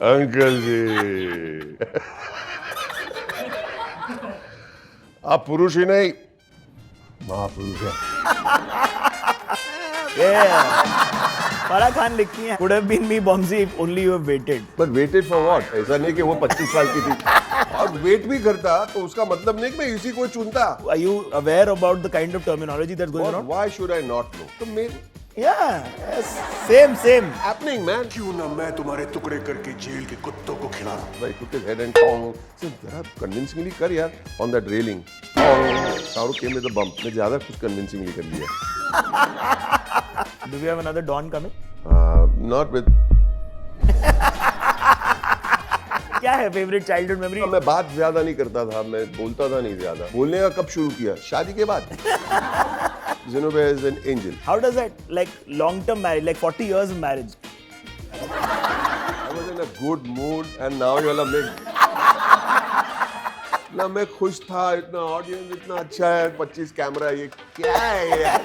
Uncle जी आप पुरुष ही नहीं महापुरुष है। फराह खान लिखती है could have been me Bomsi if only you have waited. पर वेटेड फॉर व्हाट? ऐसा नहीं कि वो 25 साल की थी और वेट भी करता तो उसका मतलब नहीं कि मैं इसी को चुनता। Are you aware about the kind of terminology that's going on? Why should I not know? तो मेरे Yeah, yes, same. happening man. क्यों ना मैं तुम्हारे टुकड़े करके जेल के कुत्तों को खिलाऊं? Like took his head and tong. So जरा convincingly कर यार on that railing. Shahrukh came with a bump. मैं ज़्यादा कुछ convincingly कर लिया। Do we have another Don coming? Not with. क्या है favorite childhood memory? मैं बात ज्यादा नहीं करता था, मैं बोलता था नहीं ज्यादा। बोलने का कब शुरू किया? शादी के बाद। Zenobia is an angel. How does that like long-term marriage, like 40 years of marriage? I was in a good mood and now you all make. ना मैं खुश था, इतना ऑडियंस इतना अच्छा है, 25 कैमरा, ये क्या है यार?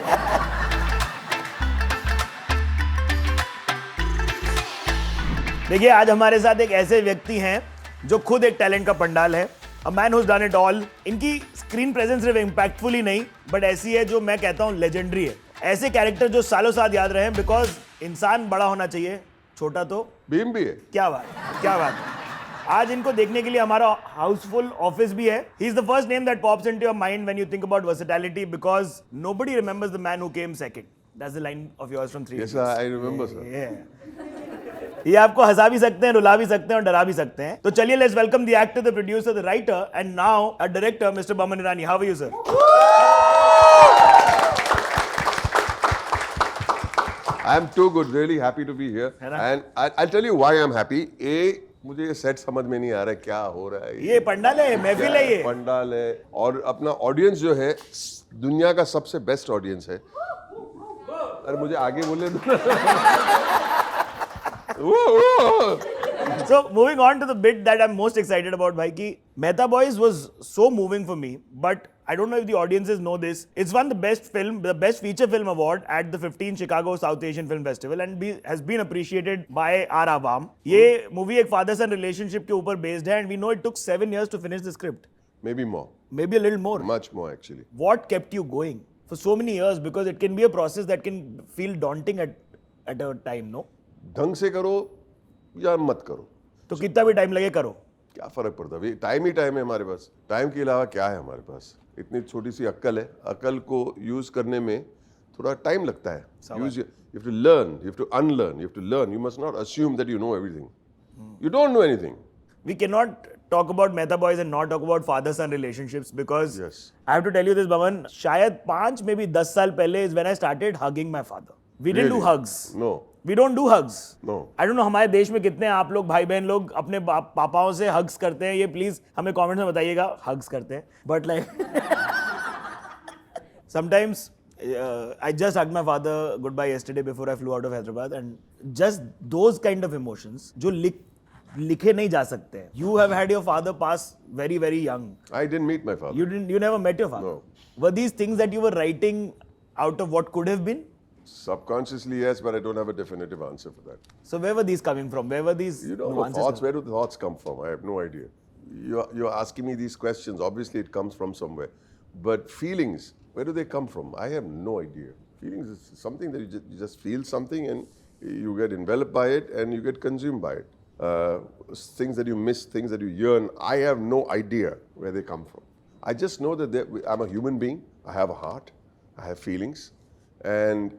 देखिए आज हमारे साथ एक ऐसे व्यक्ति हैं जो खुद एक टैलेंट का पंडाल है, a man who's done it all. इनकी स्क्रीन प्रेजेंस सिर्फ इम्पैक्टफुल ही नहीं बट ऐसी है जो मैं कहता हूँ लेजेंडरी है। ऐसे कैरेक्टर जो सालों साथ याद रहे बिकॉज इंसान बड़ा होना चाहिए, छोटा तो भीम भी है। क्या बात है। आज इनको देखने के लिए हमारा हाउसफुल ऑफिस भी है। He is the first name that pops into your mind when you think about versatility because nobody remembers the man who came second. That's the line of yours from 3 Yes, I remember, sir. ये आपको हंसा भी सकते हैं, रुला भी सकते हैं और डरा भी सकते हैं। तो चलिए let's welcome the actor, the producer, the writer and now a director mister Boman Irani. How are you sir? I'm too good, really happy to be here. है ना? And I'll tell you why I'm happy. मुझे ये set समझ में नहीं आ रहा है क्या हो रहा है। ये पंडाल है, महफिल है ये। पंडाल है और अपना ऑडियंस जो है दुनिया का सबसे बेस्ट ऑडियंस है। अरे मुझे आगे बोले So moving on to the bit that I'm most excited about, भाई कि Mehta Boys was so moving for me, but I don't know if the audiences know this. It's won the best feature film award at the 15th Chicago South Asian Film Festival and has been appreciated by our awam. ये movie एक father son relationship के ऊपर based है and we know it took 7 years to finish the script. Maybe more. Maybe a little more. Much more actually. What kept you going for so many years? Because it can be a process that can feel daunting at a time, no? ढंग से करो या मत करो, तो कितना भी time लगे करो, क्या फर्क पड़ता है? टाइम ही टाइम है हमारे पास। टाइम के अलावा क्या है हमारे पास? इतनी छोटी सी अक्ल है, अक्ल को यूज करने में थोड़ा टाइम लगता है। Use, you have to learn, you have to unlearn, you have to learn. You must not assume that you know everything. You don't know anything. We cannot talk about Mehta Boys and not talk about father-son relationships because Yes. I have to tell you this, Bhavan, शायद 5 maybe 10 साल पहले is when I started hugging my father. We didn't do Really? hugs. No. We don't do hugs. No. I don't know हमारे देश में कितने आप लोग भाई बहन लोग अपने पापाओं से hugs करते हैं, ये प्लीज हमें कमेंट्स में बताइएगा। hugs करते हैं but like sometimes I just hugged my father goodbye yesterday before I flew out of Hyderabad and just those kind of emotions जो लिखे नहीं जा सकते हैं। You have had your father pass very very young. I didn't meet my father. You never met your father. No. Were these things that you were writing out of what could have been? Subconsciously, yes, but I don't have a definitive answer for that. So where were these coming from? Where were these You don't know nuances thoughts. coming? Where do the thoughts come from? I have no idea. You're asking me these questions. Obviously, it comes from somewhere. But feelings, where do they come from? I have no idea. Feelings is something that you just feel something and you get enveloped by it and you get consumed by it. Things that you miss, things that you yearn, I have no idea where they come from. I just know that I'm a human being. I have a heart. I have feelings. And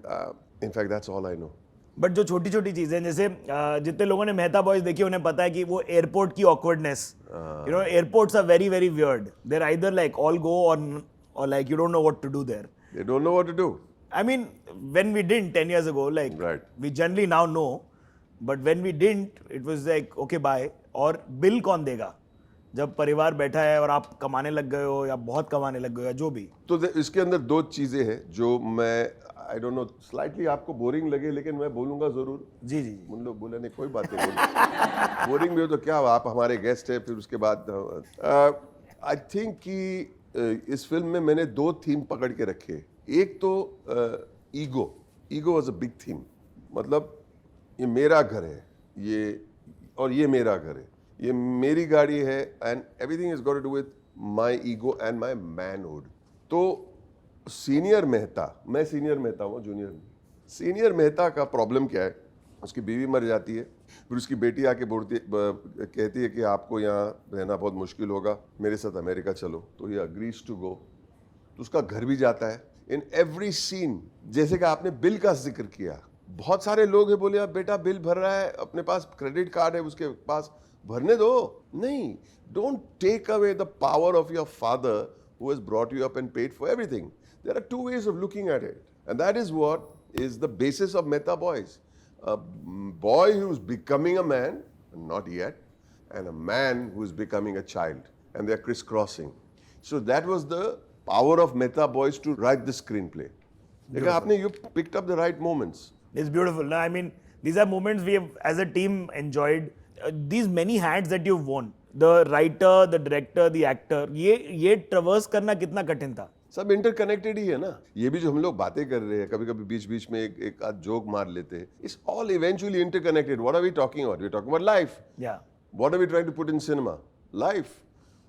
in fact, that's all I know. But जो छोटी छोटी चीजें जैसे जितने लोगों ने Mehta boys देखी उन्हें पता है कि वो एयरपोर्ट की awkwardness, you know airports are very very weird, there either like all go or like you don't know what to do there. They don't know what to do. I mean when we didn't 10 years ago, like Right. we generally now know, but when we didn't it was like okay bye। और bill कौन देगा जब परिवार बैठा है और आप कमाने लग गए हो या बहुत कमाने लग गए हो या जो भी। तो इसके अंदर दो चीजें हैं जो मैं आई डोंट नो स्लाइटली आपको बोरिंग लगे लेकिन मैं बोलूंगा जरूर। जी जी उन लोग बोले नहीं कोई बात नहीं बोरिंग भी हो तो क्या आप हमारे गेस्ट हैं। फिर उसके बाद आई थिंक कि इस फिल्म में मैंने 2 थीम पकड़ के रखे। एक तो ego was a big theme. मतलब ये मेरा घर है, ये और ये मेरा घर है, ये मेरी गाड़ी है, and everything is got to do with my ego and my manhood. तो सीनियर मेहता, मैं सीनियर मेहता हूँ, जूनियर नहीं. सीनियर मेहता का प्रॉब्लम क्या है, उसकी बीवी मर जाती है, फिर उसकी बेटी आके कहती है कि आपको यहाँ रहना बहुत मुश्किल होगा, मेरे साथ अमेरिका चलो. तो ये अग्रीज टू गो. तो उसका घर भी जाता है. इन एवरी सीन, जैसे कि आपने बिल का जिक्र किया, बहुत सारे लोग हैं बोले, आप बेटा बिल भर रहा है, अपने पास क्रेडिट कार्ड है उसके पास, भरने दो. नहीं, don't take away the power of your father who has brought you up and paid for everything. There are two ways of looking at it, and that is what is the basis of Mehta Boys. A boy who is becoming a man, not yet, and a man who is becoming a child, and they are crisscrossing. So that was the power of Mehta Boys to write the screenplay. Because आपने you picked up the right moments. It's beautiful. No, I mean, these are moments we have, as a team, enjoyed. These many hats that you've worn. The writer, the director, the actor. ये traverse करना कितना कठिन था? सब interconnected ही है ना. ये भी जो हम लोग बातें कर रहे हैं, कभी कभी बीच बीच में एक आध जोक मार लेते हैं. It's all eventually interconnected. What are we talking about? We're talking about life. Yeah. What are we trying to put in cinema? Life.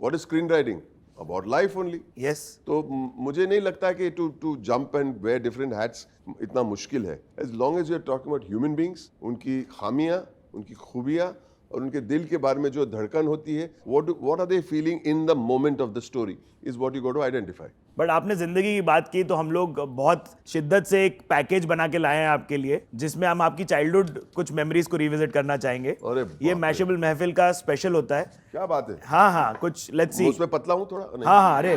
What is screenwriting? About life only. Yes. तो मुझे नहीं लगता कि to jump and wear different hats इतना मुश्किल है. As long as you're talking about human beings, उनकी खामियां, उनकी खूबियां और उनके दिल के बारे में जो धड़कन होती है, what are they feeling in the moment of the story is what you got to identify. But आपने जिंदगी की बात की तो हम लोग बहुत शिद्दत से एक पैकेज बना के लाए हैं आपके लिए, जिसमें हम आपकी चाइल्डहुड कुछ मेमोरीज को रिविजिट करना चाहेंगे. अरे बाप ये रे. मैशेबल महफिल का स्पेशल होता है. क्या बात है. हाँ हाँ, कुछ लेट्स सी. उसमें पतला हूँ थोड़ा. नहीं. हाँ हाँ, अरे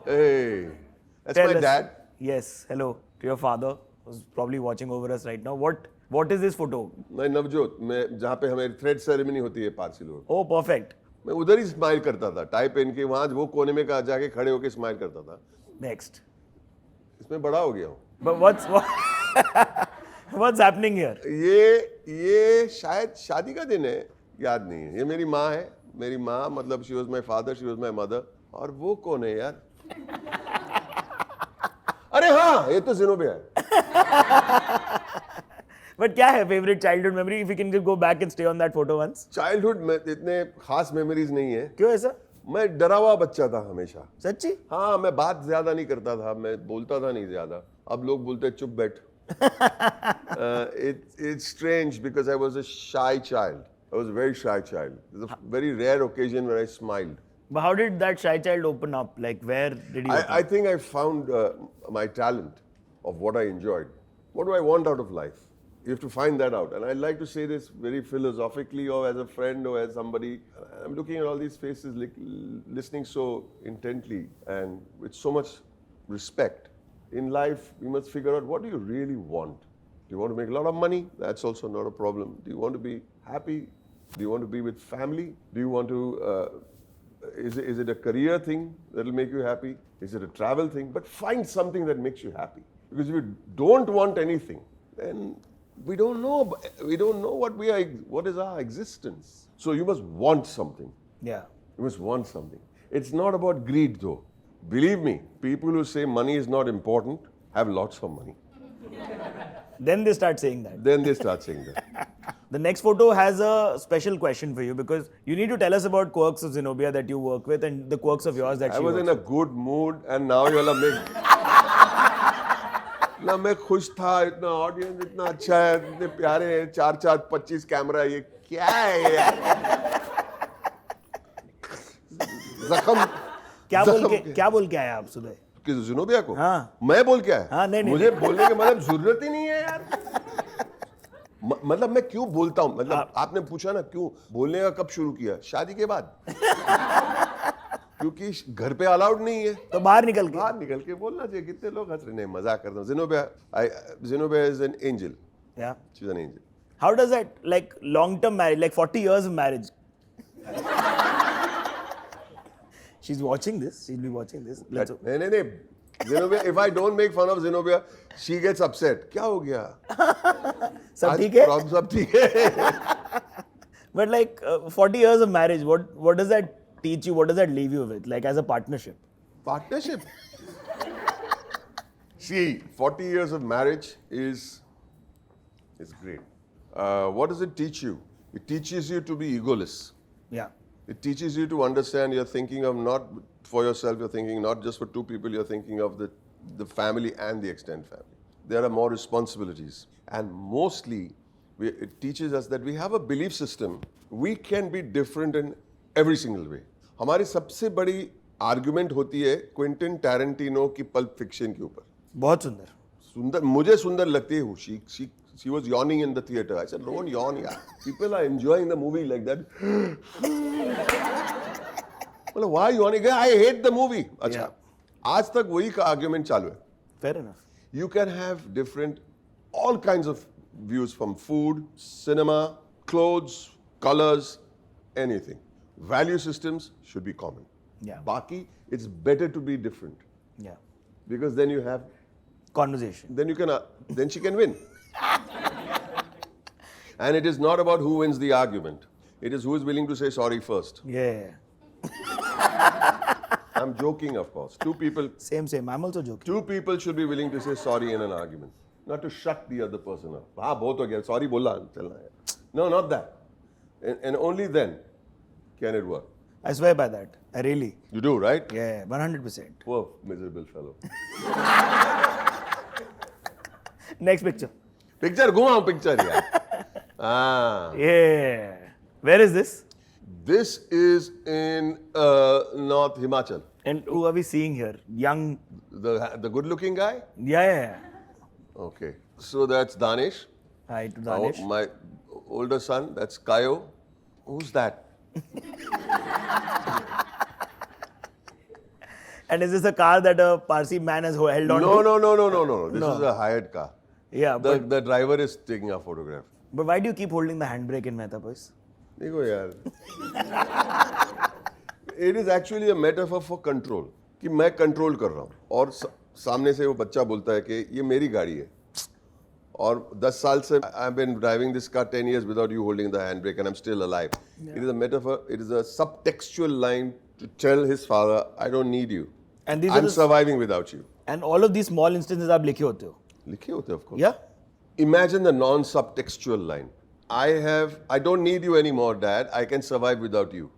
Hey, that's Tell my us. dad. Yes, hello to your father who's probably watching over us right now. What is this photo? मैं नवजोत, मैं जहाँ पे हमारी थ्रेड सेरेमनी होती है पारसी लोग, Oh, perfect. मैं उधर ही स्माइल करता था, टाई पहन के वहाँ वो कोने में जाके खड़े होके स्माइल करता था. Next. इसमें बड़ा हो गया हूँ. But what's happening here? ये शायद शादी का दिन है, याद नहीं है. ये मेरी माँ है, मेरी माँ मतलब she was my father, she was my mother. और वो कौन है यार? अरे हाँ, ये तो जिनोबिया है. But क्या है favorite childhood memory? If you can just go back and stay on that photo once. Childhood में इतने खास मेमोरीज नहीं है. क्यों ऐसा? मैं डरा हुआ बच्चा था हमेशा. सच्ची? हाँ, मैं बात ज्यादा नहीं करता था, मैं बोलता था नहीं ज्यादा. अब लोग बोलते चुप बैठ. It's strange because I was a shy child. I was a very shy child. It's a very rare occasion where I smiled. But how did that shy child open up? Like, where did he open I think I found my talent of what I enjoyed. What do I want out of life? You have to find that out. And I like to say this very philosophically or as a friend or as somebody. I'm looking at all these faces, listening so intently and with so much respect. In life, you must figure out what do you really want. Do you want to make a lot of money? That's also not a problem. Do you want to be happy? Do you want to be with family? Do you want to, is it a career thing that will make you happy? Is it a travel thing? But find something that makes you happy. Because if you don't want anything, then we don't know what is our existence. So you must want something. Yeah. You must want something. It's not about greed though. Believe me, people who say money is not important have lots of money. Then they start saying that. Then they start saying that. The next photo has a special question for you because you need to tell us about quirks of Zenobia that you work with and the quirks of yours that I she was works in a good mood and now you're like, ना मैं खुश था, इतना audience इतना अच्छा है, इतने प्यारे हैं, 4-4-25 कैमरा, ये क्या है यार? जख्म क्या बोल के आया आप सुबह? किस ज़ेनोबिया को? हाँ. मैं बोल के आया? हाँ, नहीं. मुझे बोलने के मतलब जरूरत ही नहीं है यार. मतलब मैं क्यों बोलता हूँ? मतलब आपने पूछा ना क्यों बोलने का कब शुरू किया? शादी के बाद. क्योंकि घर पे अलाउड नहीं है. तो बाहर निकल के बोलना चाहिए. कितने लोग हंस रहे हैं, मजाक करता हूँ. Zenobia is an angel. Yeah. She's an angel. How does that, like, long-term marriage, like 40 years of marriage? She's watching this. She'll be watching this. Let's hope. नहीं. Zenobia, if I don't make fun of Zenobia, she gets upset. क्या हो गया? सब ठीक है? सब ठीक है. But like 40 years of marriage, what does that teach you? What does that leave you with, like as a partnership? Partnership. See, 40 years of marriage is great. what does it teach you? It teaches you to be egoless. Yeah. It teaches you to understand you're thinking of not for yourself, you're thinking not just for two people, you're thinking of the family and the extended family. There are more responsibilities. And mostly, it teaches us that we have a belief system. We can be different in every single way. हमारी सबसे बड़ी argument होती है Quentin Tarantino की pulp fiction के ऊपर. बहुत सुंदर. सुंदर मुझे सुंदर लगती है वो. She was yawning in the theater. I said, don't yawn, yaar. People are enjoying the movie like that. Well, why are you yawning? I hate the movie. अच्छा. Yeah. आज तक वही का argument चालू है. Fair enough. You can have all kinds of views from food, cinema, clothes, colors, anything. Value systems should be common. Yeah. Baki, it's better to be different. Yeah. Because then you have, Conversation. then she can win. And it is not about who wins the argument. It is who is willing to say sorry first. Yeah. I'm joking, of course. Two people Same. I'm also joking. should be willing to say sorry in an argument, not to shut the other person up. हाँ बहुत हो गया. Sorry बोला चलना है. No, not that. And only then can it work. I swear by that. I really. You do, right? Yeah, 100%. Poor miserable fellow. Next picture. Picture, घुमाओ picture यार. Yeah. Where is this? This is in North Himachal. And who are we seeing here? Young. The good-looking guy. Yeah. Okay. So that's Danish. Hi to Danish. My older son. That's Kayo. Who's that? And is this a car that a Parsi man has held on to? No. This is a hired car. Yeah, The driver is taking a photograph. but why do you keep holding the handbrake in Mehta Boys? देखो यार. It is actually a metaphor for control. कि मैं control कर रहा हूँ और सामने से वो बच्चा बोलता है कि ये मेरी गाड़ी है और 10 साल से I've been driving this car 10 years without you holding the handbrake and I'm still alive. It is a metaphor. It is a subtextual line to tell his father, I don't need you. And these I'm are surviving without you. and all of these small instances आप लिखे होते हो. लिखे होते हैं, of course. Yeah. Imagine the non-subtextual line. I don't need you anymore, Dad. I can survive without you.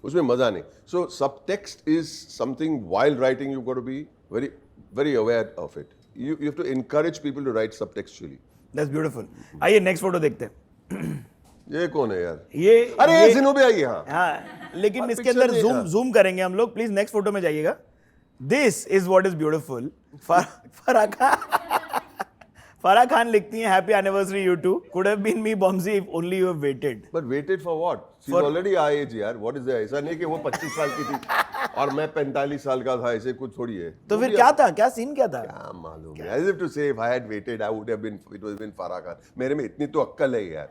उसमें मजा नहीं. So subtext is something while writing you've got to be very, very aware of it. You have to encourage people to write subtextually. That's beautiful. आइए next photo देखते हैं. ये कौन है यार? ये अरे ये- जिनो भी आई है. हाँ. हाँ, लेकिन हाँ, इसके picture अंदर देखा. zoom करेंगे हम लोग. प्लीज नेक्स्ट फोटो में जाइएगा. This is what is beautiful. Farah Khan लिखती हैं happy anniversary you two. Could have been me Bomji if only you have waited. But waited for what? She's For- already our age यार. What is that? ऐसा नहीं कि वो 25 साल की थी और मैं 45 साल का था. ऐसे कुछ थोड़ी है. तो फिर क्या था? क्या सीन क्या था? क्या मालूम है. As if to say if I had waited I would have been it would have been Farah Khan. मेरे में इतनी तो अक्कल है यार.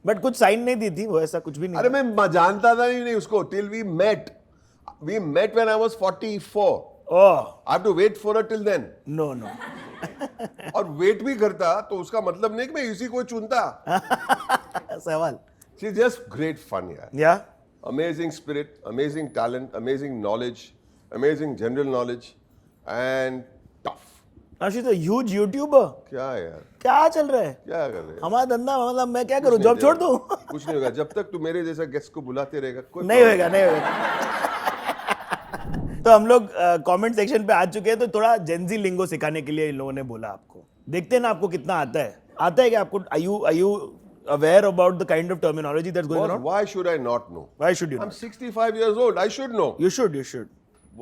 बट कुछ साइन नहीं दी थी वो. ऐसा कुछ भी नहीं अरे था. मैं जानता था ही नहीं उसको till we met. We met when I was 44. Oh I have to wait for her till then. No no. और वेट भी करता तो उसका मतलब नहीं कि मैं इसी को चुनता. सवाल. She's just great fun यार. या Amazing spirit, amazing talent, amazing knowledge, amazing general knowledge and tough. Now she is a huge YouTuber. क्या यार? क्या चल रहा है? क्या कर रहे हैं? हमारा धंधा मतलब मैं क्या करूं? कुछ जॉब नहीं छोड़ होगा. दूं? कुछ नहीं होगा जब तक तू मेरे जैसा गेस्ट को बुलाते रहेगा. कोई नहीं problem होगा, नहीं होगा. तो हम लोग कमेंट सेक्शन पे आ चुके हैं. तो थोड़ा जेंजी लिंगो सिखाने के लिए इन लोगों ने बोला आपको. देखते हैं ना आपको कितना आता है. आता है क्या आपको? Are you aware about the kind of terminology that's going Boss, around? why should I not know? Why should you I'm not? 65 years old. I should know. You should.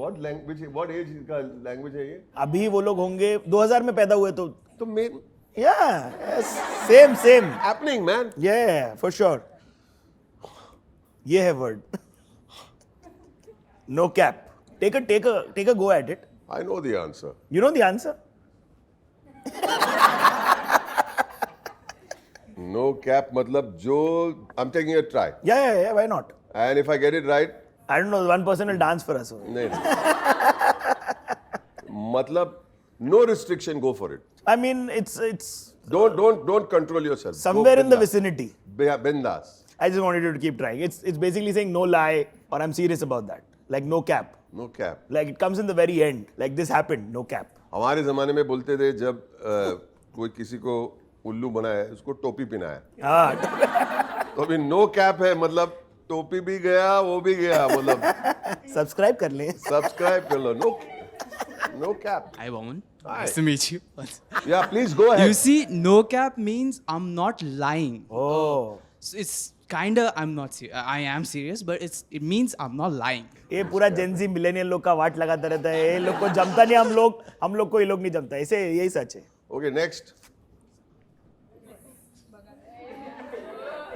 What language? What age का language है ये? अभी वो लोग होंगे 2000 में पैदा हुए तो. तो main Yeah, same. happening man. Yeah, for sure. ये है word. No cap. Take a go at it. I know the answer. You know the answer? No cap मतलब जो I'm taking a try. Yeah. Why not? And if I get it right, I don't know. One person will dance for us. नहीं. मतलब no restriction, go for it. I mean, it's Don't control yourself. somewhere in the vicinity. Bindas. I just wanted you to keep trying. It's basically saying no lie, or I'm serious about that. Like no cap. No cap. Like it comes in the very end. Like this happened. No cap. हमारे ज़माने में बोलते थे जब कोई किसी को उल्लू बनाए उसको टोपी पहनाया हाँ तो अभी नो कैप है मतलब टोपी भी गया वो भी गया मतलब सब्सक्राइब कर लें सब्सक्राइब कर लो no cap Hi, Waman. Hi. Nice to meet you. या please go You ahead see, no cap means I'm not lying. Oh. So it's kinda I'm not serious. I am serious, but it means I'm not lying. ये पूरा Gen Z millennial लोग का वाट लगाता रहता है ये लोग को जमता नहीं हम लोग को ये लोग नहीं जमता ऐसे यही सच है okay next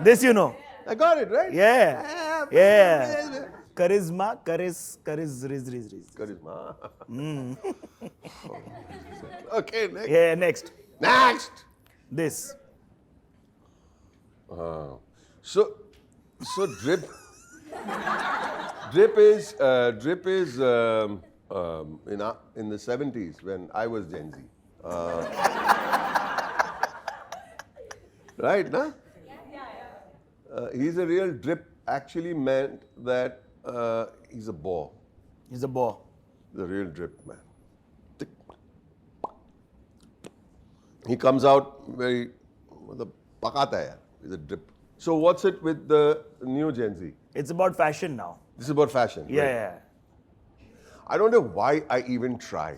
this you know I got it right yeah charisma riz करिश्मा okay next yeah next next this So drip is in the 70s when I was Gen Z. Right, na? He's a real drip. Actually meant that he's a bore. is a bore The real drip man. He comes out very मतलब पकाता है यार. He's a drip. So what's it with the new Gen Z? it's about fashion now This is about fashion. yeah, right? yeah. I don't know why I even try.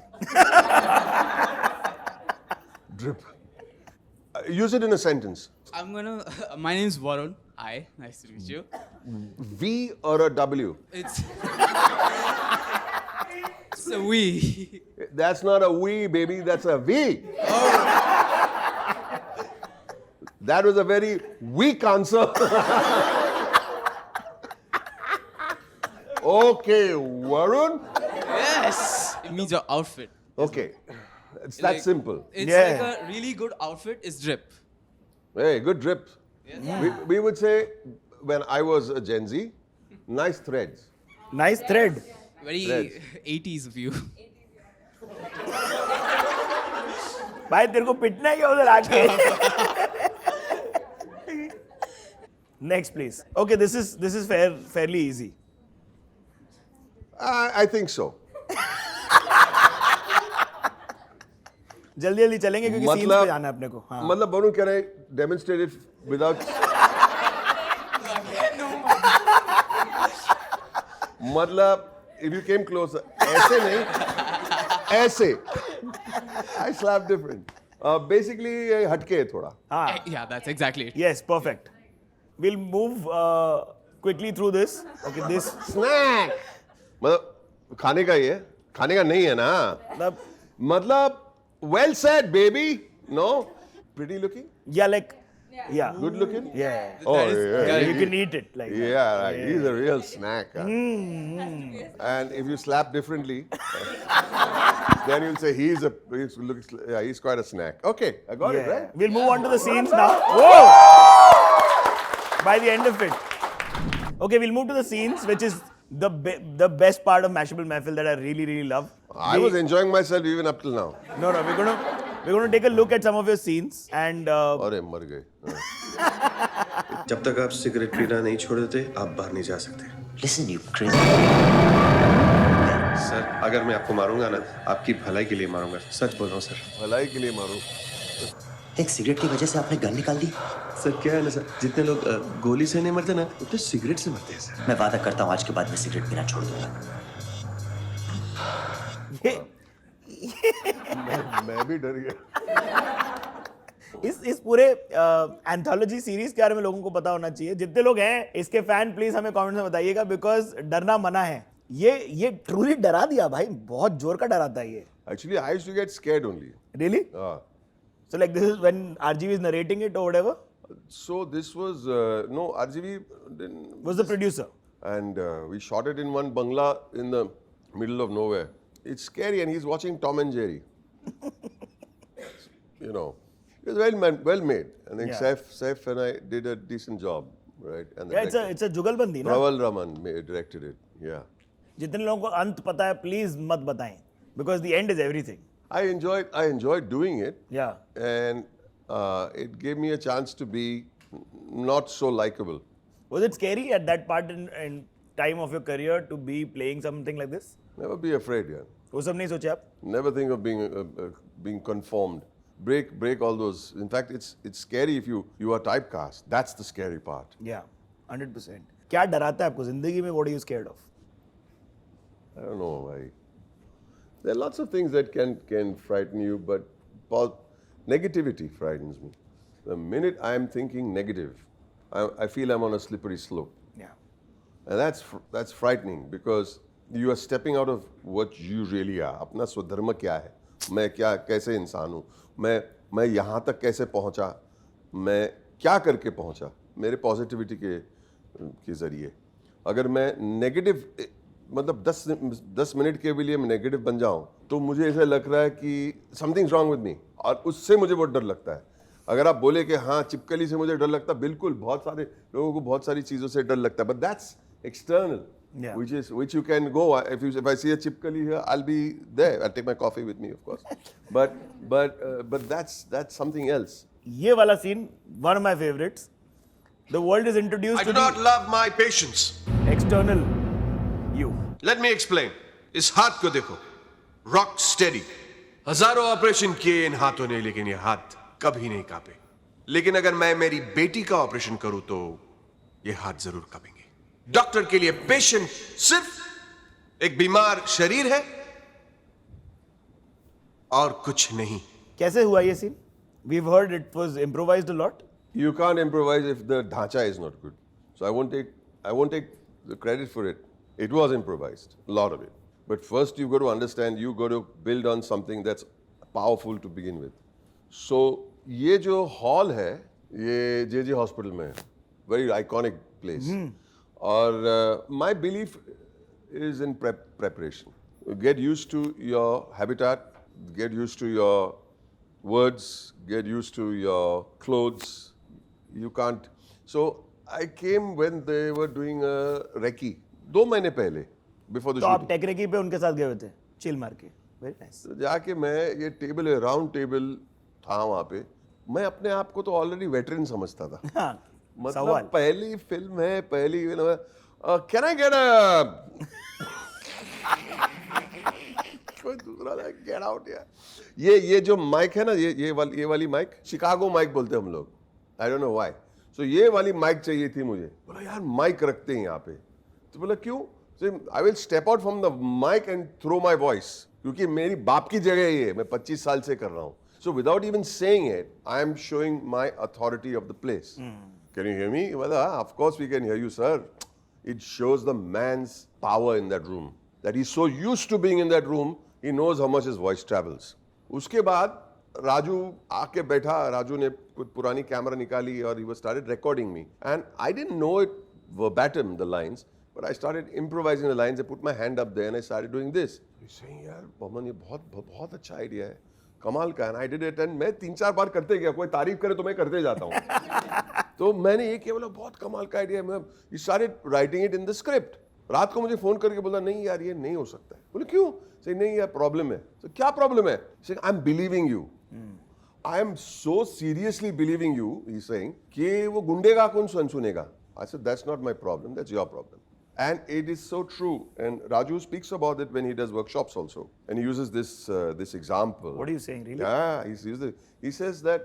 Drip. Use it in a sentence. I'm gonna. My name's Varun. Hi, nice to meet you. V or a W? It's. It's a we. That's not a we, baby. That's a V. That was a very weak answer. Okay, Varun. Yes. It means your outfit. Okay, it's that Like, simple. It's Yeah. like a really good outfit is drip. Hey, good drip. We would say when I was a Gen Z, nice threads. nice thread Very Threads. 80s of you. भाई तेरे को पिटना है क्या उधर आके next please okay this is fairly easy I think so. जल्दी जल्दी चलेंगे क्योंकि सीन्स पे जाना है अपने को हाँ मतलब वरुण कह रहे डेमोन्स्ट्रेट इट विदाउट मतलब इफ यू केम क्लोज ऐसे नहीं ऐसे आई स्लैप डिफरेंट बेसिकली हटके है थोड़ा हाँ Yeah, that's exactly it. yes perfect we'll move quickly through this okay this snack मतलब खाने का ही है खाने का नहीं है ना मतलब मतलब well said baby know pretty looking yeah like yeah good looking yeah Oh, That is- yeah. yeah, you can eat it like Yeah, right. He's a real snack. Huh? And if you slap differently, then you'll say he's quite a snack. Okay, I got it, yeah. right? We'll move on to the scenes now. Whoa! By the end of it. Okay, we'll move to the scenes, which is the best part of Mashable Mahfil that I really, really love. I was enjoying myself even up till now. No, we're gonna take a look at some of your scenes and अरे मर गए. जब तक आप cigarette पीना नहीं छोड़ देते आप बाहर नहीं जा सकते Listen, you crazy. सर अगर मैं आपको मारूंगा ना आपकी भलाई के लिए मारूंगा सच बोल रहा हूँ सर भलाई के लिए मारो. एक सिगरेट की वजह से आपने गन निकाल दी सर क्या है ना सर जितने लोग गोली से नहीं मरते ना उतने सिगरेट से मरते हैं सर मैं वादा करता हूँ आज के बाद मैं सिगरेट पीना छोड़ दूंगा मैं भी डर गया. इस पूरे एंथोलॉजी सीरीज के बारे में लोगों को पता होना चाहिए जितने लोग हैं इसके फैन प्लीज हमें कमेंट्स में बताइएगा बिकॉज डरना मना है ये ट्रूली डरा दिया भाई बहुत जोर का डराता है ये Actually, I used to get scared only. Really so like this is when RGV is narrating it or whatever So this was no RGV didn't, was the producer and we shot it in one bungalow in the middle of nowhere. It's scary, and he's watching Tom and Jerry. You know, it was well made. I think Yeah. Saif and I did a decent job, right? And the yeah director, it's a जुगलबंदी ना Praval Raman directed it. Yeah, जितने लोगों को अंत पता है please मत बताएं because the end is everything I enjoyed doing it, yeah and it gave me a chance to be not so likable. was it scary at that part in time of your career to be playing something like this Never be afraid, yeah. वो सब नहीं सोचे आप? Never think of being conformed. Break all those. In fact, it's scary if you are typecast. That's the scary part. Yeah, 100%. क्या डराता है आपको जिंदगी में? What are you scared of? I don't know why. There are lots of things that can frighten you, but negativity frightens me. The minute I am thinking negative, I feel I'm on a slippery slope, Yeah. and that's frightening because you are stepping out of what you really are. अपना स्वधर्म क्या है? मैं क्या कैसे इंसान हूँ? मैं यहाँ तक कैसे पहुँचा? मैं क्या करके पहुँचा? मेरे पॉजिटिविटी के जरिए अगर मैं नेगेटिव मतलब 10 मिनट के लिए मैं नेगेटिव बन जाऊं तो मुझे ऐसा लग रहा है कि समथिंग रॉन्ग विद मी, और उससे मुझे बहुत डर लगता है. अगर आप बोले कि हाँ चिपकली से मुझे डर लगता है, बिल्कुल बहुत सारे लोगों को बहुत सारी चीज़ों से डर लगता है, but that's external. Yeah. Which you can go if I see a chipkali here, I'll be there. I'll take my coffee with me, of course. But that's something else. ये वाला scene, one of my favorites. The world is introduced I to do not love my patients. the external you. Let me explain. इस हाथ को देखो, rock steady. हजारों operation किए इन हाथों ने, लेकिन ये हाथ कभी नहीं कांपे. लेकिन अगर मैं मेरी बेटी का ऑपरेशन करूं तो ये हाथ जरूर कांपेंगे. डॉक्टर के लिए पेशेंट सिर्फ एक बीमार शरीर है और कुछ नहीं. कैसे हुआ ये scene? We've heard it was improvised a lot. You can't improvise if the dhacha is not good. So I won't take the credit for it. It was improvised, a lot of it. But first you got to understand, you got to build on something that's powerful to begin with. So ये जो hall है, ये JJ Hospital में है, very iconic place. और my belief is in preparation. Get used to your habitat, get used to your words, get used to your clothes. You can't. So I came when they were doing a recce 2 महीने पहले, before the तो आप shooting. टेकरेकी पे उनके साथ गए हुए थे, चिल मार के. Very nice. तो जाके मैं ये टेबल है, राउंड टेबल था वहाँ पे, मैं अपने आप को तो ऑलरेडी वेटरन समझता था. हाँ, मतलब सवाल. पहली फिल्म है, पहली कैन आई गेट अ कोई दूसरा ना, गेट आउट यार. ये जो माइक है ना, ये वाली माइक शिकागो माइक बोलते हैं हम लोग. I don't know why. So ये वाली माइक चाहिए थी मुझे. बोला यार माइक रखते हैं यहाँ पे. तो बोला क्यों? I will step out from the mic and throw my voice, क्योंकि मेरी बाप की जगह ये मैं 25 साल से कर रहा हूँ. So without even saying it, I am showing my authority of the place. Can you hear me? Well, of course we can hear you, sir. It shows the man's power in that room. That he's so used to being in that room, he knows how much his voice travels. उसके बाद राजू आके बैठा, राजू ने कुछ पुरानी camera निकाली और he was started recording me. And I didn't know it verbatim, the lines, but I started improvising the lines. I put my hand up there and I started doing this. He's saying, यार पवन ये बहुत अच्छा idea है. कमाल का. And I did it, and मैं 3-4 बार करते गया. कोई तारीफ करे तो मैं करते जाता हूँ. तो मैंने ये किया, बोला बहुत कमाल का आइडिया. मैं he started writing it in the script. रात को मुझे फोन करके बोला नहीं यार ये नहीं हो सकता है. बोले क्यों? से नहीं यार प्रॉब्लम है. तो क्या प्रॉब्लम है? से I am believing you. I am so seriously believing you. He saying कि वो गुंडे का कौन सुनेगा. I said that's not my problem, that's your problem. And it is so true. And Raju speaks about it when he does workshops also. And he uses this example. What are you saying, really? Yeah, he says that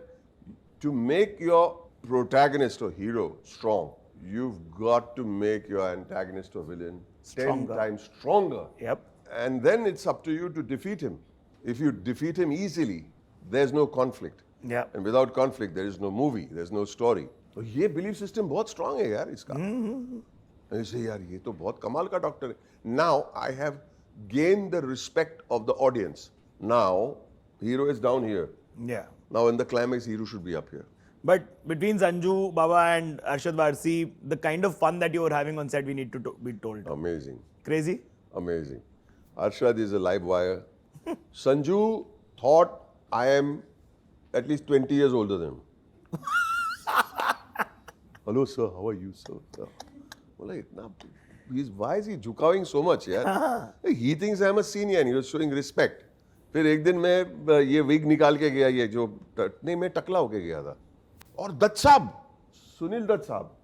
to make your protagonist or hero strong, you've got to make your antagonist or villain Stronger. 10 times stronger. Yep. And then it's up to you to defeat him. If you defeat him easily, there's no conflict. Yeah. And without conflict, there is no movie, there's no story. तो ये belief system बहुत strong है यार इसका. ऐसे यार ये तो बहुत कमाल का डॉक्टर है. Now I have gained the respect of the audience. Now hero is down here. Yeah. Now in the climax, hero should be up here. But between Sanju, Baba and Arshad Varsi, the kind of fun that you were having on set, we need to be told. Amazing, Crazy? amazing. Arshad is a live wire. Sanju thought I am at least 20 years older than him. Hello sir, how are you sir? बोला इतना, why is he झुकाविंग so much यार? He thinks I am a senior and he was showing respect. फिर एक दिन मैं ये wig निकाल के गया, ये जो नहीं मैं टकला होके गया था, और दत्त साहब, सुनील दत्त साहब,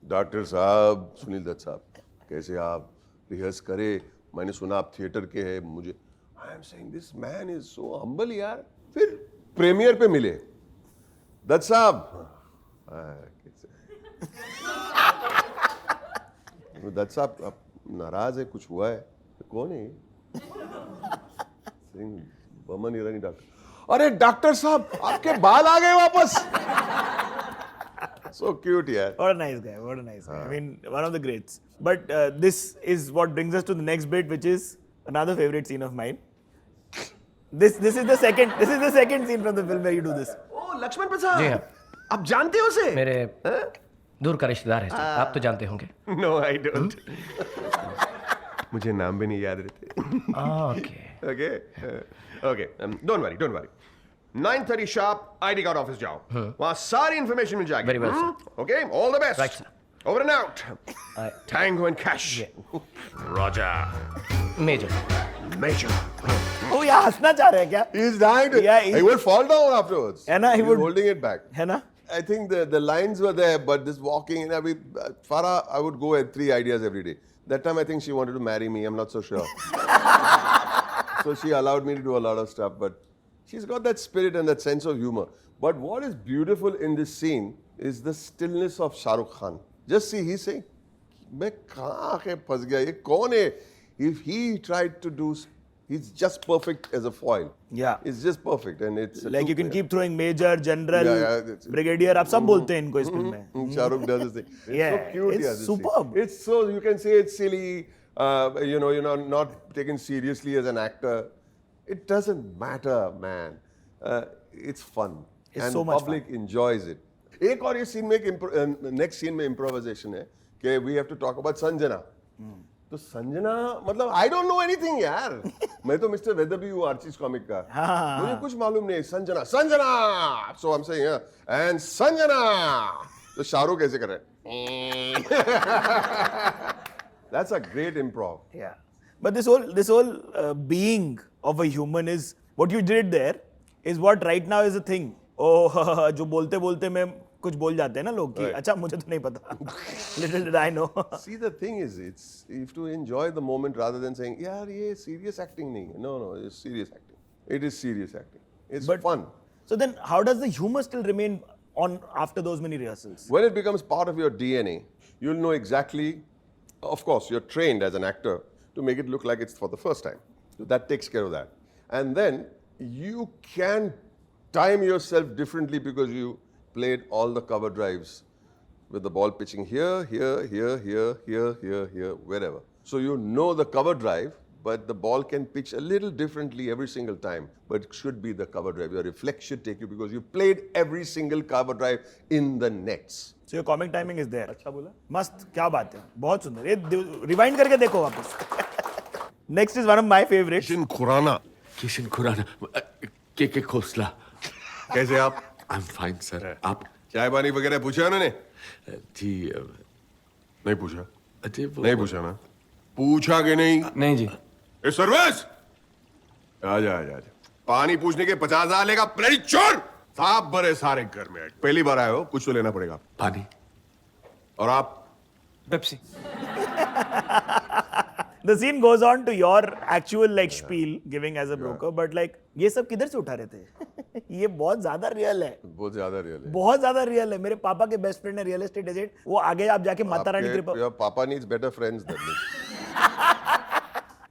डॉक्टर साहब सुनील दत्त साहब कैसे आप रिहर्स करे, मैंने सुना आप थिएटर के हैं, मुझे I am saying this man is so humble यार. फिर प्रीमियर पे मिले, दत्त साहब, दत्त साहब आप नाराज है, कुछ हुआ है? कौन है? बमन ईरानी डॉक्टर. अरे डॉक्टर साहब आपके बाल आ गए वापस. So cute, yeah. What a nice guy. What a nice guy. I mean, one of the greats. But this is what brings us to the next bit, which is another favorite scene of mine. This is the second scene from the film where you do this. ओ लक्ष्मण प्रसाद. जी हाँ. आप जानते हो उसे? मेरे दूर का रिश्तेदार है सर, आप तो जानते होंगे. No I don't. मुझे नाम भी नहीं याद रहते. Okay. Okay don't worry. 9:30 sharp ID card office जाओ. वहाँ सारी इंफॉर्मेशन मिल जाएगी. Very well, sir. Okay all the best. Right, sir. Over and out. Tango and Cash. Roger. Major. Major. Oh yeah, हंसना चाह रहे हैं क्या? He's dying to. Yeah, he will fall down afterwards. है ना, he He's would- holding it back. है ना? I think the lines were there, but this walking in every Farah, I would go at 3 ideas every day. That time I think she wanted to marry me. I'm not so sure. So she allowed me to do a lot of stuff, but she's got that spirit and that sense of humor. But what is beautiful in this scene is the stillness of Shah Rukh Khan. Just see, he's saying, "मैं कहाँ आके फंस गया? ये कौन है?" If he tried to do, he's just perfect as a foil. Yeah. It's just perfect, and it's Like you can keep throwing major, general, Yeah, it's- brigadier. आप सब बोलते हैं इनको इस फिल्म में. Shah Rukh does this thing. It's Yeah, so cute. it's yeah, this superb. thing. It's so, you can say it's silly, you know, not taken seriously as an actor. It doesn't matter, man. It's fun. It's and so much public enjoys it. एक और ये scene में next scene में improvisation है कि we have to talk about Sanjana. तो संजना मतलब I don't know anything यार. मैं तो मिस्टर वेदरबी हूँ आर्चिस कॉमिक का. मुझे कुछ मालूम नहीं. Sanjana. So I'm saying and Sanjana. तो शाहरुख ऐसे कर रहे हैं. That's a great improv. Yeah. But this whole being of a human is what you did there is what right now is a thing. Oh, जो बोलते बोलते में कुछ बोल जाते हैं ना लोग कि अच्छा मुझे तो नहीं पता. Little did I know. See, the thing is, it's you have to enjoy the moment rather than saying, "यार ये serious acting नहीं है." No, it's serious acting. It is serious acting. It's But- fun. So then, how does the humor still remain on after those many rehearsals? When it becomes part of your DNA, you'll know exactly. Of course, you're trained as an actor to make it look like it's for the first time. So that takes care of that. And then you can time yourself differently because you played all the cover drives with the ball pitching here, wherever. So you know the cover drive, but the ball can pitch a little differently every single time. But it should be the cover drive. Your reflex should take you because you played every single cover drive in the nets. So your comic timing is there. अच्छा बोला. मस्त, क्या बात है. बहुत सुंदर. ये rewind करके देखो वापस. Next is one of my favorites. Kishan Khurana के खोसला. कैसे आप? I'm fine sir. आप चाय पानी वगैरह पूछा उन्होंने? जी नहीं पूछा. अजय वो नहीं पूछा ना. पूछा कि नहीं? नहीं जी. A service. आजा. पानी पूछने के 50,000 लेगा ब्लडी चोर. साहब भरे सारे घर में. पहली बार आए हो, कुछ तो लेना पड़ेगा. पानी. और आप? Pepsi. The scene goes on to your actual like spiel giving as a broker, but like ये सब किधर से उठा रहे थे? ये बहुत ज्यादा रियल है. बहुत ज्यादा रियल है. बहुत ज्यादा रियल है. मेरे पापा के बेस्ट फ्रेंड है रियल एस्टेट एजेंट. वो आगे आप जाके माता रानी कृपा. Your papa needs better friends than me.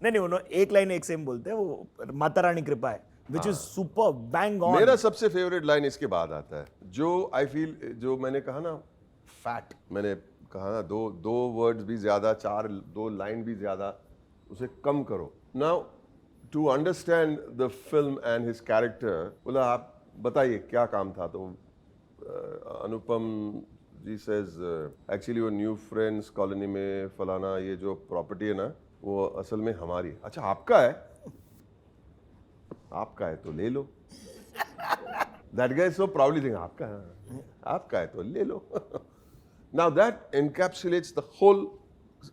नहीं उन्होंने एक लाइन एक सेम बोलते हैं. वो माता रानी कृपा है, which is super bang on. मेरा सबसे फेवरेट लाइन इसके बाद आता है जो आई फील, जो मैंने कहा ना फैट, मैंने कहा ना दो वर्ड्स भी ज्यादा, दो लाइन भी ज्यादा, उसे कम करो. Now to understand the film and his character, बोला आप बताइए क्या काम था. तो अनुपम जी सेज एक्चुअली वो न्यू फ्रेंड्स कॉलोनी में फलाना ये जो प्रॉपर्टी है ना वो असल में हमारी है. अच्छा आपका है? आपका है तो ले लो. That guy is so proudly saying, आपका है तो ले लो. Now that encapsulates the whole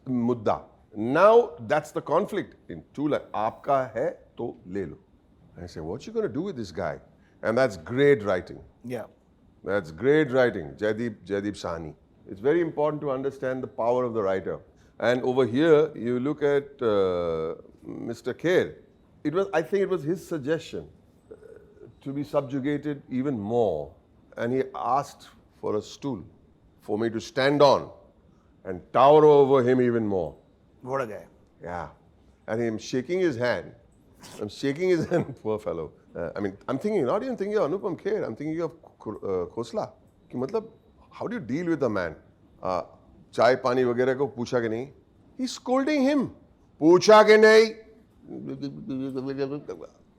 mudda. Now that's the conflict in two lines. आपका है तो ले लो. I say, what you going to do with this guy? And that's great writing. Yeah. That's great writing. Jaideep Sahni. It's very important to understand the power of the writer. And over here, you look at Mr. Kher. I think it was his suggestion to be subjugated even more. And he asked for a stool for me to stand on and tower over him even more. What a guy. Yeah. And I'm shaking his hand. I'm shaking his hand, poor fellow. I'm thinking, not even thinking of Anupam Kher, I'm thinking of Khosla. कि मतलब, how do you deal with a man? चाय पानी वगैरह को पूछा कि नहीं? He's scolding him. पूछा कि नहीं?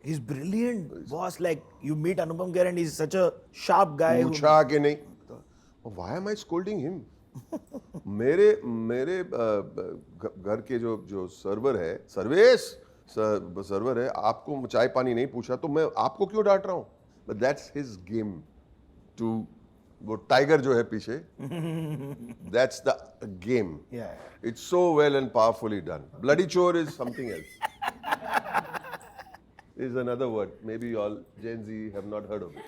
He's brilliant, boss. Like, you meet Anupam Kher and he's such a sharp guy. पूछा कि नहीं? Why am I scolding him? मेरे घर के जो सर्वर है, सर्वर है, आपको चाय पानी नहीं पूछा तो मैं आपको क्यों डांट रहा हूँ? But that's his game to वो टाइगर जो है पीछे, that's the game. Yeah. It's so well and powerfully done. Bloody chore is something else. Is another word. Maybe all Gen Z have not heard of it.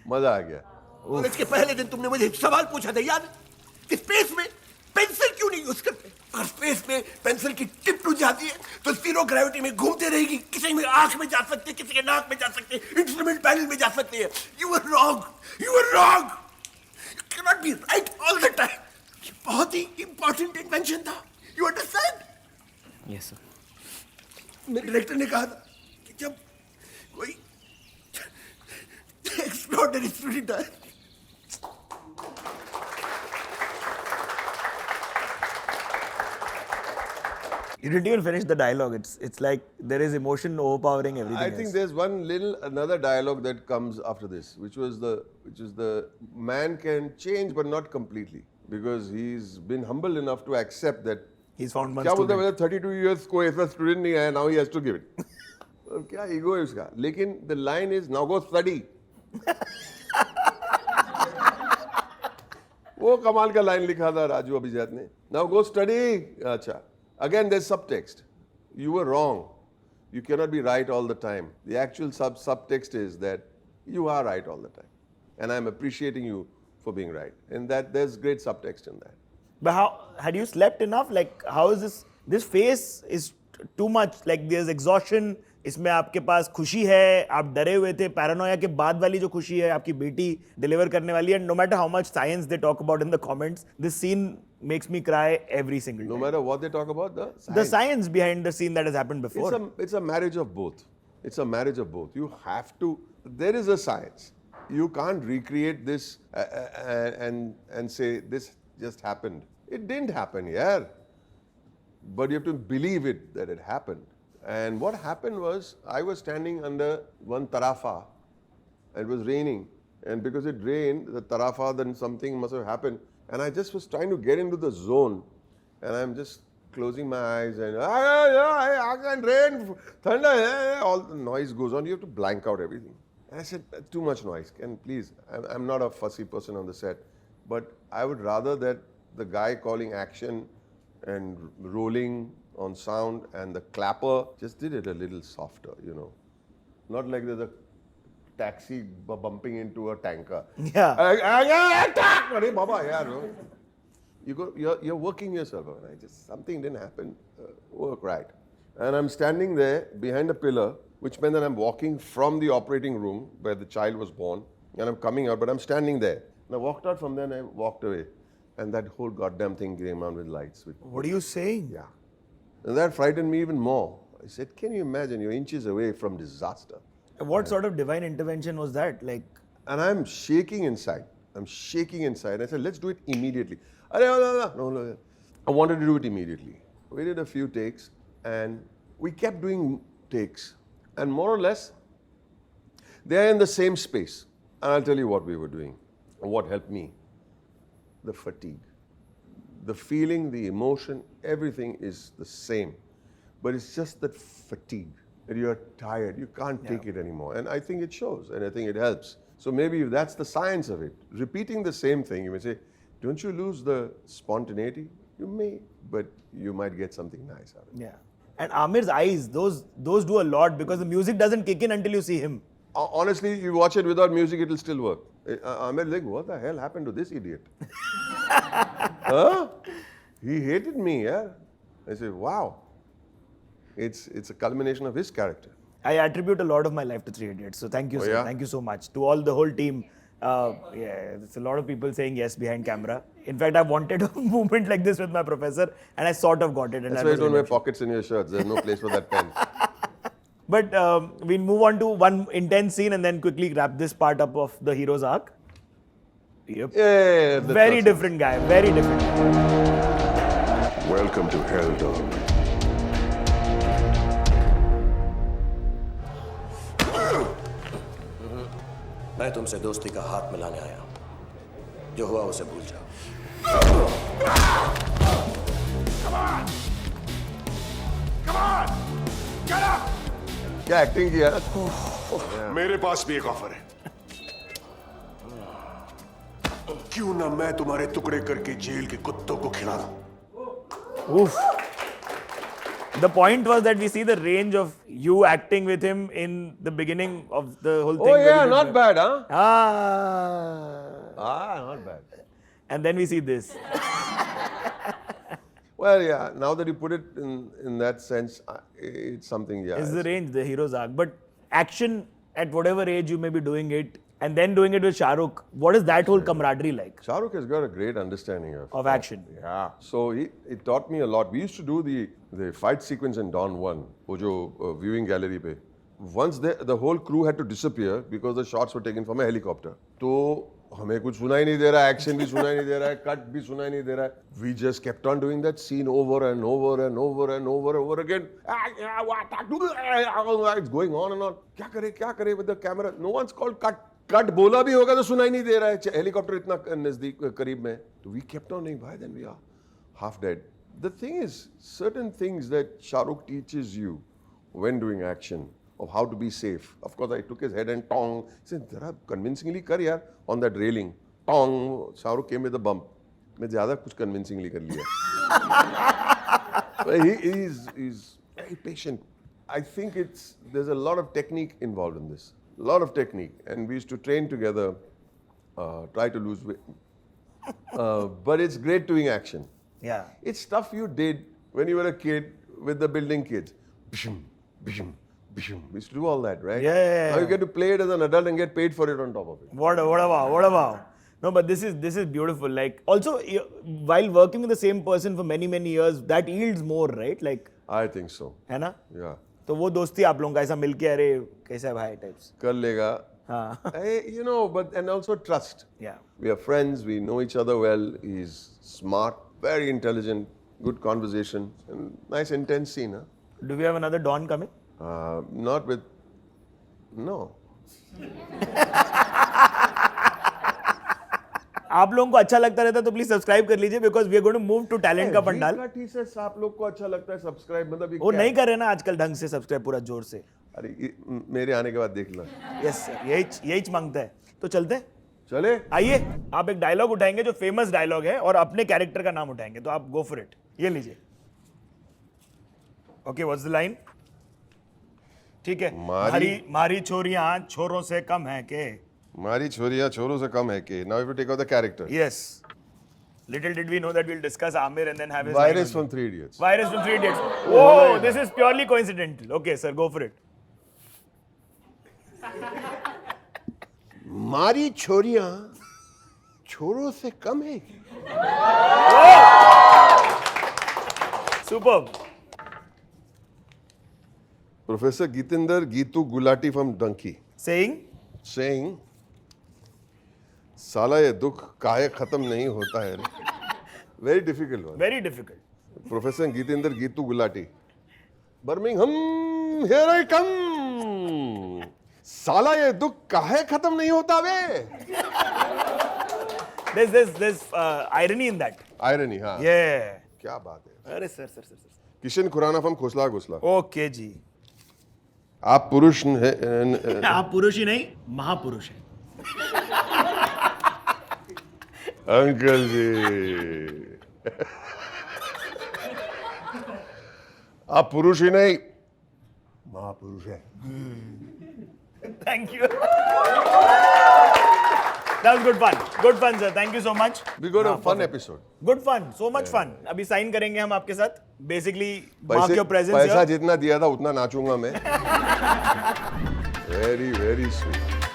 मजा आ गया. और इसके पहले दिन तुमने मुझे एक सवाल पूछा था, याद? कि स्पेस में पेंसिल क्यों नहीं यूज करते? अगर स्पेस में पेंसिल की टिप टूट जाती है तो जीरो ग्रेविटी में घूमते रहेगी, किसी में आंख में जा सकती है, किसी के नाक में जा सकती है, इंस्ट्रूमेंट पैनल में जा सकती है. You were wrong. You were wrong. You cannot be right all the time. ये बहुत ही इंपॉर्टेंट इन्वेंशन था. You understand? Yes sir. मेरे डायरेक्टर ने कहा था कि जब कोई एक्स्ट्राऑर्डिनरी स्टूडेंट है, You didn't even finish the dialogue. It's like there is emotion overpowering everything. I think there's another dialogue that comes after this, which is the man can change but not completely, because he's been humble enough to accept that. He's found one क्या बोलते student. हैं 32 years कोई ऐसा student नहीं है, now he has to give it. अब क्या ego है उसका? लेकिन the line is now go study. वो कमाल का लाइन लिखा था राजू अभिजात ने. Now go study. अच्छा. Again, there's subtext. You were wrong. You cannot be right all the time. The actual subtext is that you are right all the time. And I'm appreciating you for being right. And that there's great subtext in that. But how had you slept enough? Like, how is this? This face is too much. Like, there's exhaustion. इसमें आपके पास खुशी है, आप डरे हुए थे, Paranoia के बाद वाली जो खुशी है, आपकी बेटी डिलीवर करने वाली है. No matter how much science they talk about in the comments, this scene makes me cry every single No time. matter what they talk about, the The science behind the scene that has happened before. It's a marriage of both. It's a marriage of both. You have to. There is a science. You can't recreate this and say this just happened. It didn't happen, yeah. But you have to believe it that it happened. And what happened was, I was standing under one tarafa. It was raining, and because it rained, the tarafa, then something must have happened. And I just was trying to get into the zone, and I'm just closing my eyes and I can rain, thunder, all the noise goes on. You have to blank out everything. And I said, too much noise. Can please? I'm not a fussy person on the set, but I would rather that the guy calling action and rolling on sound and the clapper just did it a little softer, you know. Not like there's a taxi bumping into a tanker. Yeah. Arey Baba, yaar. You're working yourself out. Something didn't happen. Work right. And I'm standing there behind a pillar, which meant that I'm walking from the operating room where the child was born, and I'm coming out, but I'm standing there. And I walked out from there and I walked away. And that whole goddamn thing came on with lights. What are you saying? Yeah. And that frightened me even more. I said, can you imagine, you're inches away from disaster. What sort of divine intervention was that? Like, And I'm shaking inside. I'm shaking inside. I said, let's do it immediately. No. I wanted to do it immediately. We did a few takes and we kept doing takes. And more or less, they're in the same space. And I'll tell you what we were doing and what helped me. The fatigue. The feeling, the emotion, everything is the same. But it's just that fatigue, that you're tired, you can't take it anymore. And I think it shows, and I think it helps. So maybe if that's the science of it. Repeating the same thing, you may say, don't you lose the spontaneity? You may, but you might get something nice out of it. yeah. And Amir's eyes, those do a lot because the music doesn't kick in until you see him. Honestly, you watch it without music, it'll still work. Amir's like, what the hell happened to this idiot? Huh? He hated me, yeah. I said, wow. It's a culmination of his character. I attribute a lot of my life to Three Idiots. So thank you, sir. yeah? Thank you so much to all the whole team. Yeah, it's a lot of people saying yes behind camera. In fact, I wanted a movement like this with my professor, and I sort of got it. And That's that why you was don't wear redemption. pockets in your shirts. There's no place for that pen. But we'll move on to one intense scene and then quickly wrap this part up of the hero's arc. Yep. Yeah, Very different guy. Very different guy. Welcome to Hell, dog. मैं तुमसे दोस्ती का हाथ मिलाने आया हूं जो हुआ उसे भूल जाओ क्या एक्टिंग किया? मेरे पास भी एक ऑफर है। क्यों ना मैं तुम्हारे टुकड़े करके जेल के कुत्तों को खिला दूं? Oof. The point was that we see the range of you acting with him in the beginning of the whole thing. Oh where yeah, you did not the- bad, huh? Ah. Not bad. And then we see this. Well, yeah. Now that you put it in that sense, it's something. Yeah. Is the range, the hero's arc. But action at whatever age you may be doing it, and then doing it with Shah Rukh, what is that whole camaraderie like Shah Rukh has got a great understanding of action? Yeah. So it taught me a lot. We used to do the fight sequence in Dawn 1, wo jo viewing gallery pe. Once the whole crew had to disappear because the shots were taken from a helicopter. तो हमें कुछ सुनाई नहीं दे रहा है, action भी सुनाई नहीं दे रहा है, कट भी सुनाई नहीं दे रहा है. We just kept on doing that scene over and over and over and over again. It's going on and on. क्या करे with the camera? No one's called cut. Cut बोला भी होगा तो सुनाई नहीं दे रहा है, हेलीकॉप्टर इतना नजदीक करीब में. तो we kept on doing. Why then we are half dead? The thing is, certain things that Shah Rukh teaches you when doing action of how to be safe. Of course, I took his head and tong. He said, "Zara convincingly kar yaar on that railing." Tong. Shah Rukh came with a bump. मैं ज़्यादा कुछ convincingly कर लिया. But he's very patient. I think there's a lot of technique involved in this. A lot of technique, and we used to train together, try to lose weight. But it's great doing action. Yeah. It's stuff you did when you were a kid with the building kids. Bishum, bishum, bishum. We used to do all that, right? Yeah. Now you get to play it as an adult and get paid for it on top of it. What about? No, but this is beautiful. Like also, while working with the same person for many years, that yields more, right? Like, I think so. है ना? Yeah. तो वो दोस्ती आप लोगों का ऐसा मिलके अरे कैसा है भाई टाइप्स. कर लेगा. हाँ. You know, and also trust. Yeah. We are friends. We know each other well. He's smart, very intelligent, good conversation, and nice intense scene. Huh? Do we have another Dawn coming? Not with. No. आप लोगों को अच्छा लगता रहता है तो please subscribe कर लीजिए because we are going to move to talent का पंडाल. आप लोग को अच्छा लगता है सब्सक्राइब मतलब ये वो क्या नहीं है? कर रहे ना आजकल ढंग से सब्सक्राइब पूरा जोर से. अरे मेरे आने के बाद देख लो. यस सर यही मांगता है. तो चलते हैं. चले. आइए आप एक डायलॉग उठाएंगे जो फेमस डायलॉग है और अपने कैरेक्टर का नाम उठाएंगे तो आप गो फॉर इट. ये लीजिए. Okay what's the line. ठीक है. मारी छोरियां छोरों से कम है के. हमारी छोरियां छोरों से कम है कि. Now if you take out the character. Yes. Little did we know that we'll discuss Amir and then have his Virus line from only. Three Idiots. Virus from Three Idiots. Whoa, this is purely coincidental. Okay, sir, go for it. हमारी छोरियां छोरों से कम है कि. Superb. Professor Geetinder Geetu Gulati from Donkey Saying, साला ये दुख काहे खत्म नहीं होता है. Very difficult one. very difficult. Professor Geetinder Geetu Gulati. Birmingham, here I come. साला ये दुख काहे खत्म नहीं होता बे. There's irony in that. Irony, हाँ. Yeah. क्या बात है. अरे सर. किशन खुराना from खोसला घोसला. Okay जी. आप पुरुष हैं. आप पुरुष ही नहीं महापुरुष हैं. अंकल जी. आप पुरुष ही नहीं महापुरुष है. Thank you. That was good fun. Good fun, sir. Thank you so much. We got a fun episode. Good fun. So much fun. अभी साइन करेंगे हम आपके साथ. Basically, mark your presence पैसा here. जितना दिया था उतना नाचूंगा मैं. Very, very sweet.